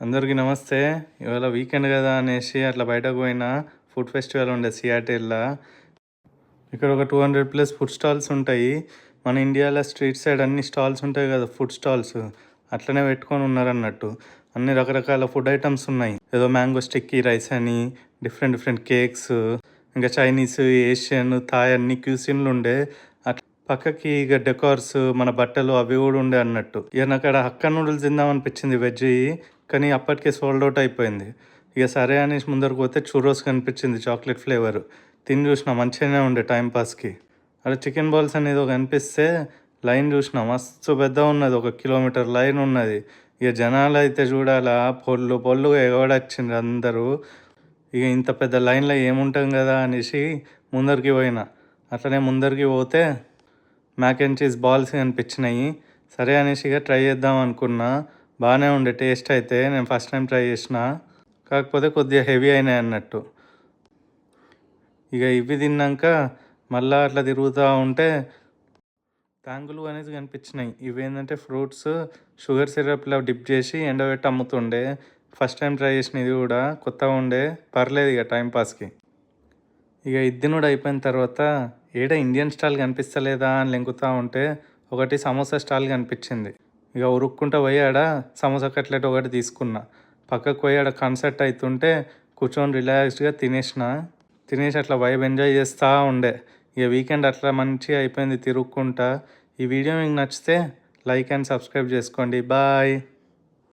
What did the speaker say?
అందరికీ నమస్తే. ఇవాళ వీకెండ్ కదా అనేసి అట్లా బయటకు పోయిన. ఫుడ్ ఫెస్టివల్ ఉండే సియాటిల్‌ల. ఇక్కడ ఒక 200+ ఫుడ్ స్టాల్స్ ఉంటాయి. మన ఇండియాలో స్ట్రీట్ సైడ్ అన్ని స్టాల్స్ ఉంటాయి కదా, ఫుడ్ స్టాల్స్ అట్లనే పెట్టుకొని ఉన్నారన్నట్టు. అన్ని రకరకాల ఫుడ్ ఐటమ్స్ ఉన్నాయి. ఏదో మ్యాంగో స్టిక్కీ రైస్ అని, డిఫరెంట్ డిఫరెంట్ కేక్స్, ఇంకా చైనీస్, ఏషియన్, థాయ్ అన్ని క్యూసిన్లు ఉండే. పక్కకి ఇక డెకార్స్, మన బట్టలు అవి కూడా ఉండే అన్నట్టు. ఇక నాకు అక్కడ హక్కా నూడిల్స్ తిందాం అనిపించింది వెజ్, కానీ అప్పటికే సోల్డ్ అవుట్ అయిపోయింది. ఇక సరే అనేసి ముందరకు పోతే చూరోస్ కనిపించింది, చాక్లెట్ ఫ్లేవర్. తిని చూసిన, మంచిగానే ఉండే టైంపాస్కి. అక్కడ చికెన్ బాల్స్ అనేది ఒక కనిపిస్తే లైన్ చూసిన, మస్తు పెద్ద ఉన్నది, 1 కిలోమీటర్ లైన్ ఉన్నది. ఇక జనాలు అయితే చూడాలా, పొల్లు పొల్లుగా ఎగబడొచ్చిండ్రు అందరూ. ఇక ఇంత పెద్ద లైన్లో ఏముంటాం కదా అనేసి ముందరికి పోయినా. అట్లనే ముందరికి పోతే మ్యాక్ అండ్ చీజ్ బాల్స్ కనిపించినాయి. సరే అనేసి ఇక ట్రై చేద్దాం అనుకున్నా. బాగానే ఉండే టేస్ట్ అయితే. నేను ఫస్ట్ టైం ట్రై చేసిన, కాకపోతే కొద్దిగా హెవీ అయినాయి అన్నట్టు. ఇక ఇవి తిన్నాక మళ్ళీ అట్లా తిరుగుతూ ఉంటే తాంగులు అనేది కనిపించినాయి. ఇవేంటంటే ఫ్రూట్స్ షుగర్ సిరప్లో డిప్ చేసి ఎండబెట్టి అమ్ముతుండే. ఫస్ట్ టైం ట్రై చేసిన, ఇది కూడా కొత్తగా ఉండే, పర్లేదు ఇక టైంపాస్కి. ఇక ఇది కూడా అయిపోయిన తర్వాత ఇండియన్ స్టాల్ కనిపిస్తలేదా అని లెంకుతూ ఉంటే ఒకటి సమోసా స్టాల్ కనిపించింది. ఇక ఉరుక్కుంటూ పోయి ఆడ సమోసా కట్లెట్ ఒకటి తీసుకున్నా. పక్కకు పోయి ఆడ కన్సర్ట్ అవుతుంటే కూర్చొని రిలాక్స్డ్గా తినేసి అట్లా వైబ్ ఎంజాయ్ చేస్తూ ఉండే. ఇక వీకెండ్ అట్లా మంచిగా అయిపోయింది తిరుక్కుంటా. ఈ వీడియో మీకు నచ్చితే లైక్ అండ్ సబ్స్క్రైబ్ చేసుకోండి. బాయ్.